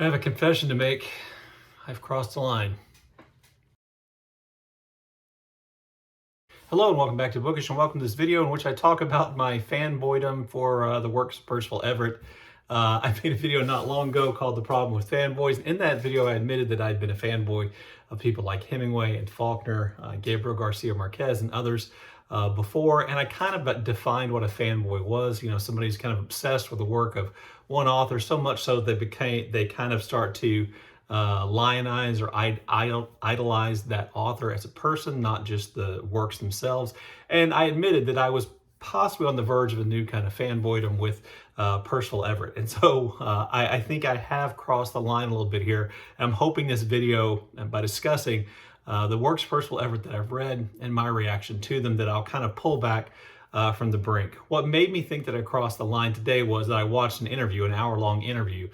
I have a confession to make. I've crossed the line. Hello and welcome back to Bookish, and welcome to this video in which I talk about my fanboydom for the works of Percival Everett. I made a video not long ago called The Problem with Fanboys. In that video, I admitted that I'd been a fanboy of people like Hemingway and Faulkner, Gabriel Garcia Marquez, and others before, and I kind of defined what a fanboy was. You know, somebody who's kind of obsessed with the work of one author, so much so they kind of start to lionize or idolize that author as a person, not just the works themselves. And I admitted that I was possibly on the verge of a new kind of fanboydom with Percival Everett. And so I think I have crossed the line a little bit here. I'm hoping this video, by discussing the works of Percival Everett that I've read and my reaction to them, that I'll kind of pull back from the brink. What made me think that I crossed the line today was that I watched an hour-long interview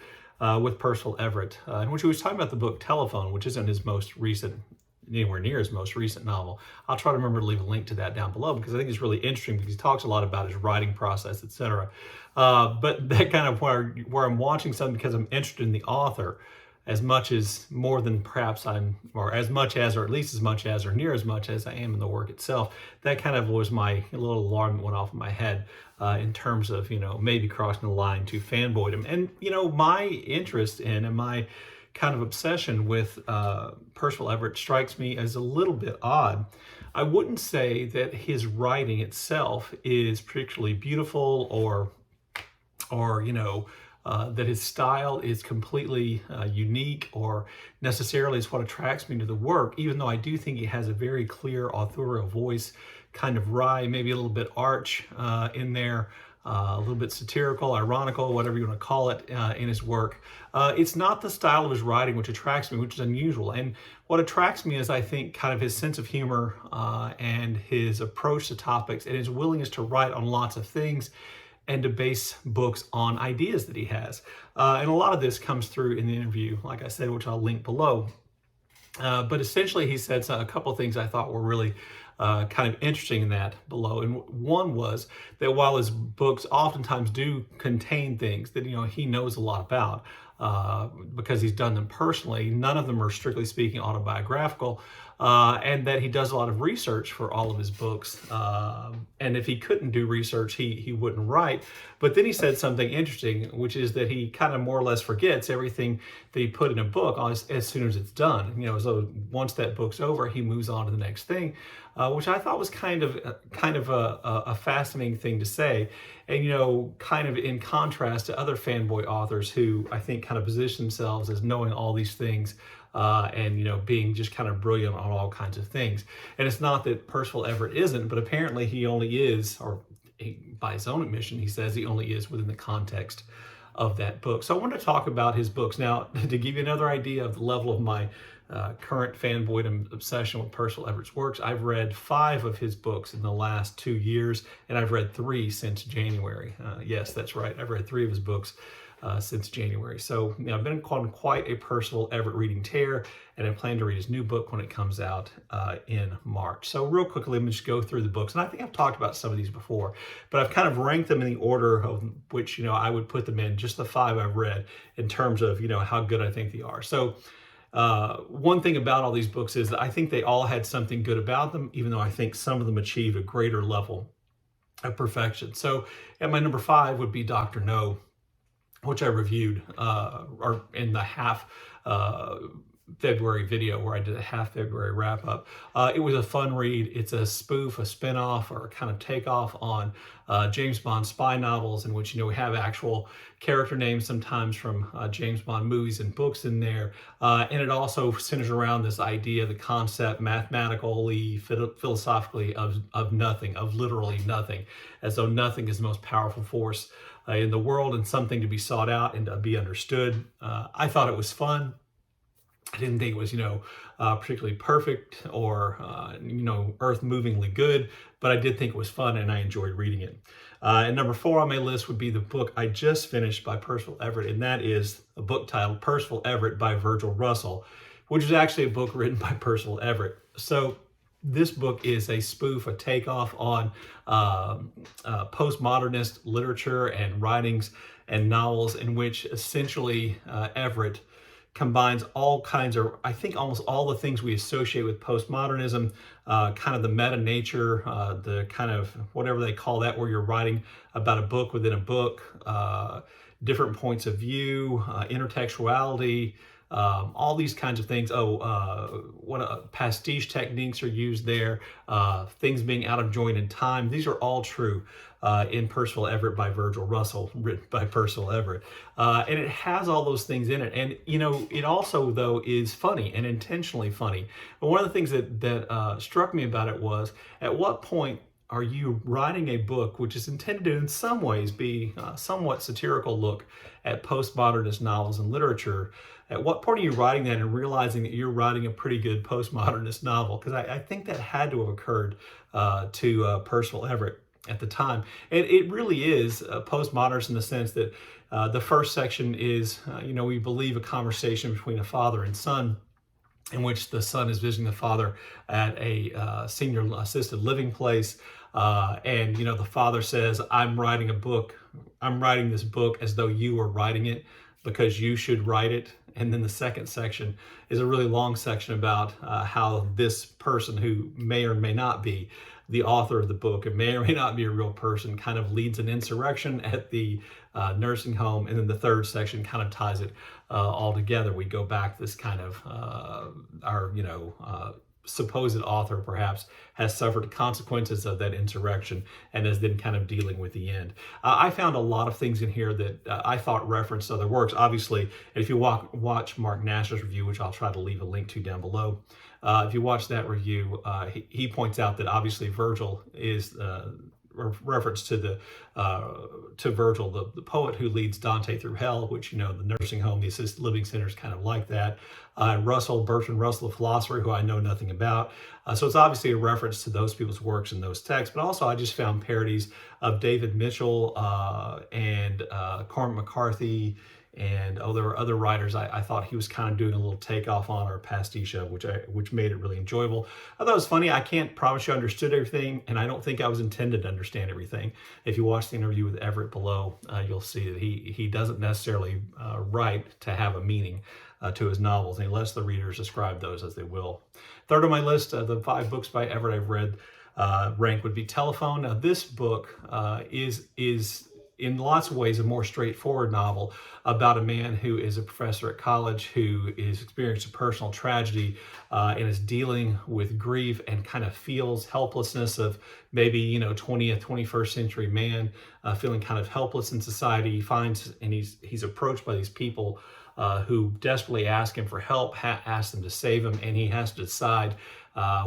with Percival Everett, in which he was talking about the book Telephone, which isn't his most recent, anywhere near his most recent novel. I'll try to remember to leave a link to that down below because I think it's really interesting because he talks a lot about his writing process, etc. But that kind of where I'm watching something because I'm interested in the author as much as more than perhaps or as much as, or at least as much as, or near as much as I am in the work itself. That kind of was my little alarm that went off in my head in terms of, maybe crossing the line to fanboydom. And, my interest in and my kind of obsession with Percival Everett strikes me as a little bit odd. I wouldn't say that his writing itself is particularly beautiful or that his style is completely unique or necessarily is what attracts me to the work, even though I do think he has a very clear authorial voice, kind of wry, maybe a little bit arch in there, a little bit satirical, ironical, whatever you want to call it, in his work. It's not the style of his writing which attracts me, which is unusual. And what attracts me is, I think, kind of his sense of humor and his approach to topics and his willingness to write on lots of things and to base books on ideas that he has. And a lot of this comes through in the interview, like I said, which I'll link below. But essentially, he said a couple of things I thought were really kind of interesting in that below. And one was that while his books oftentimes do contain things that, he knows a lot about, because he's done them personally, none of them are, strictly speaking, autobiographical, and that he does a lot of research for all of his books. And if he couldn't do research, he wouldn't write. But then he said something interesting, which is that he kind of more or less forgets everything that he put in a book as soon as it's done. So once that book's over, he moves on to the next thing, which I thought was kind of a fascinating thing to say. And, kind of in contrast to other fanboy authors who I think kind of position themselves as knowing all these things, and being just kind of brilliant on all kinds of things. And it's not that Percival Everett isn't, but apparently he only is, or by his own admission, he says he only is within the context of that book. So I want to talk about his books. Now, to give you another idea of the level of my current fanboydom obsession with Percival Everett's works, I've read 5 of his books in the last 2 years, and I've read 3 since January. Yes, that's right. I've read 3 of his books since January. So I've been on quite a Percival Everett reading tear, and I plan to read his new book when it comes out in March. So real quickly, let me just go through the books. And I think I've talked about some of these before, but I've kind of ranked them in the order of which, I would put them in, just the 5 I've read, in terms of, how good I think they are. So one thing about all these books is that I think they all had something good about them, even though I think some of them achieved a greater level of perfection. So at my number 5 would be Dr. No, which I reviewed or in the half February video where I did a half February wrap up. It was a fun read. It's a spoof, a spinoff, or a kind of takeoff on James Bond spy novels, in which we have actual character names sometimes from James Bond movies and books in there. And it also centers around this idea, the concept, mathematically, philosophically, of nothing, of literally nothing, as though nothing is the most powerful force in the world and something to be sought out and to be understood. I thought it was fun. I didn't think it was, particularly perfect or, earth-movingly good, but I did think it was fun and I enjoyed reading it. And number 4 on my list would be the book I just finished by Percival Everett, and that is a book titled Percival Everett by Virgil Russell, which is actually a book written by Percival Everett. So this book is a spoof, a takeoff on postmodernist literature and writings and novels in which essentially Everett combines all kinds of, I think almost all the things we associate with postmodernism, kind of the meta nature, the kind of whatever they call that, where you're writing about a book within a book, different points of view, intertextuality, all these kinds of things. What pastiche techniques are used there, things being out of joint in time. These are all true in Percival Everett by Virgil Russell, written by Percival Everett. And it has all those things in it. And, you know, it also, though, is funny and intentionally funny. But one of the things that struck me about it was, at what point are you writing a book which is intended to, in some ways, be a somewhat satirical look at postmodernist novels and literature? At what point are you writing that and realizing that you're writing a pretty good postmodernist novel? Because I think that had to have occurred to Percival Everett at the time. And it really is postmodernist in the sense that the first section is, we believe, a conversation between a father and son, in which the son is visiting the father at a senior assisted living place. And the father says, I'm writing this book as though you were writing it, because you should write it. And then the second section is a really long section about how this person, who may or may not be the author of the book and may or may not be a real person, kind of leads an insurrection at the nursing home. And then the third section kind of ties it all together. We go back this kind of our supposed author perhaps has suffered the consequences of that insurrection and is then kind of dealing with the end. I found a lot of things in here that I thought referenced other works. Obviously, and if you watch Mark Nash's review, which I'll try to leave a link to down below, if you watch that review, he points out that obviously Virgil is reference to Virgil, the poet who leads Dante through hell, which, the nursing home, the assisted living center is kind of like that. Bertrand Russell, a philosopher who I know nothing about. So it's obviously a reference to those people's works and those texts, but also I just found parodies of David Mitchell and Cormac McCarthy, and there were other writers I thought he was kind of doing a little takeoff on, or pastiche of, which made it really enjoyable. I thought it was funny. I can't promise you I understood everything, and I don't think I was intended to understand everything. If you watch the interview with Everett below, you'll see that he doesn't necessarily write to have a meaning to his novels, and he lets the readers describe those as they will. Third on my list of the 5 books by Everett I've read, rank would be Telephone. Now, this book is in lots of ways a more straightforward novel about a man who is a professor at college, who is experiencing a personal tragedy and is dealing with grief, and kind of feels helplessness of maybe 20th, 21st century man feeling kind of helpless in society. He finds, and he's approached by these people who desperately ask him for help, ask them to save him, and he has to decide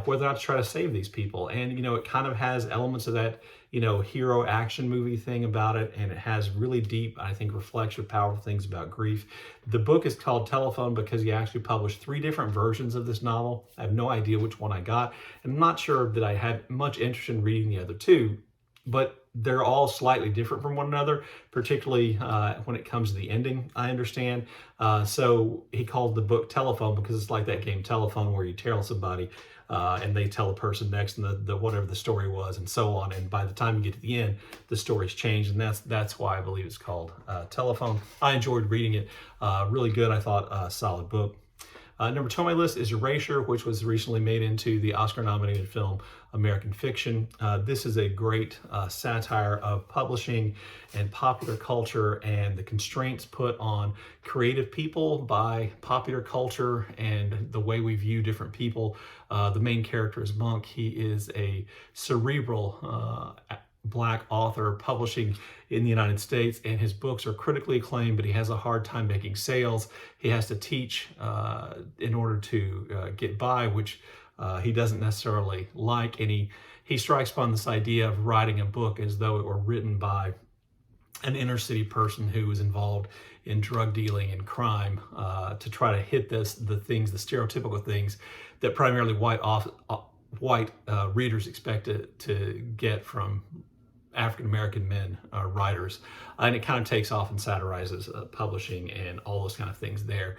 whether or not to try to save these people. And it kind of has elements of that hero action movie thing about it, and it has really deep, I think, reflective, powerful things about grief. The book is called Telephone because he actually published 3 different versions of this novel. I have no idea which one I got, and I'm not sure that I had much interest in reading the other 2, but they're all slightly different from one another, particularly when it comes to the ending, I understand. So he called the book Telephone because it's like that game Telephone, where you tell somebody and they tell the person next, and the whatever the story was, and so on. And by the time you get to the end, the story's changed, and that's why I believe it's called Telephone. I enjoyed reading it. Really good, I thought. Solid book. Number 2 on my list is Erasure, which was recently made into the Oscar-nominated film American Fiction. This is a great satire of publishing and popular culture, and the constraints put on creative people by popular culture and the way we view different people. The main character is Monk. He is a cerebral Black author publishing in the United States, and his books are critically acclaimed, but he has a hard time making sales. He has to teach in order to get by, which he doesn't necessarily like, and he strikes upon this idea of writing a book as though it were written by an inner city person who was involved in drug dealing and crime, to try to hit the stereotypical things that primarily white readers expect to get from African-American men writers, and it kind of takes off and satirizes publishing and all those kind of things there.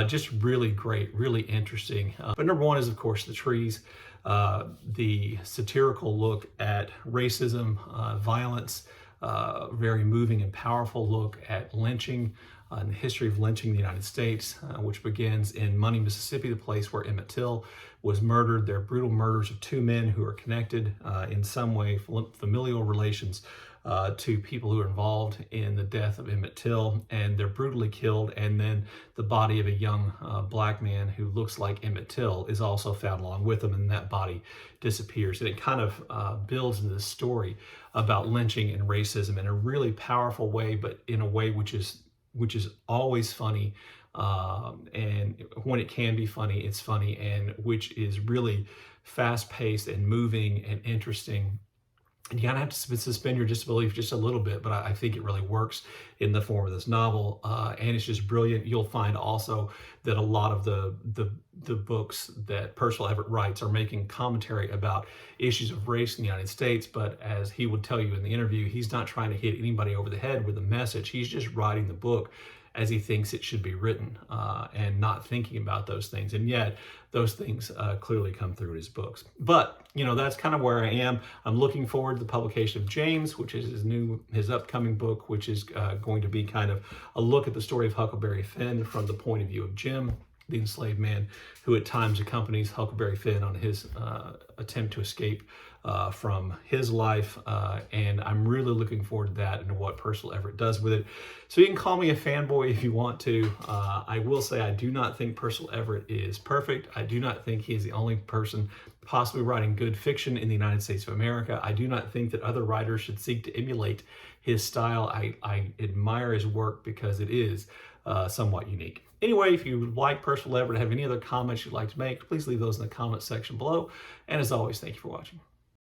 Just really great, really interesting. But number 1 is, of course, The Trees, the satirical look at racism, violence, very moving and powerful look at lynching and the history of lynching in the United States, which begins in Money, Mississippi, the place where Emmett Till was murdered. They're brutal murders of two men who are connected in some way, familial relations to people who are involved in the death of Emmett Till, and they're brutally killed. And then the body of a young black man who looks like Emmett Till is also found along with him, and that body disappears. And it kind of builds into this story about lynching and racism in a really powerful way, but in a way which is always funny. And when it can be funny, it's funny, and which is really fast-paced and moving and interesting. And you kind of have to suspend your disbelief just a little bit, but I think it really works in the form of this novel, and it's just brilliant. You'll find also that a lot of the books that Percival Everett writes are making commentary about issues of race in the United States, but as he would tell you in the interview, he's not trying to hit anybody over the head with a message. He's just writing the book as he thinks it should be written, and not thinking about those things. And yet those things clearly come through in his books. But, you know, that's kind of where I am. I'm looking forward to the publication of James, which is his upcoming book, which is going to be kind of a look at the story of Huckleberry Finn from the point of view of Jim, the enslaved man who at times accompanies Huckleberry Finn on his attempt to escape from his life, and I'm really looking forward to that and what Percival Everett does with it. So you can call me a fanboy if you want to. I will say I do not think Percival Everett is perfect. I do not think he is the only person possibly writing good fiction in the United States of America. I do not think that other writers should seek to emulate his style. I admire his work because it is somewhat unique. Anyway, if you like Percival Everett, have any other comments you'd like to make, please leave those in the comment section below. And as always, thank you for watching.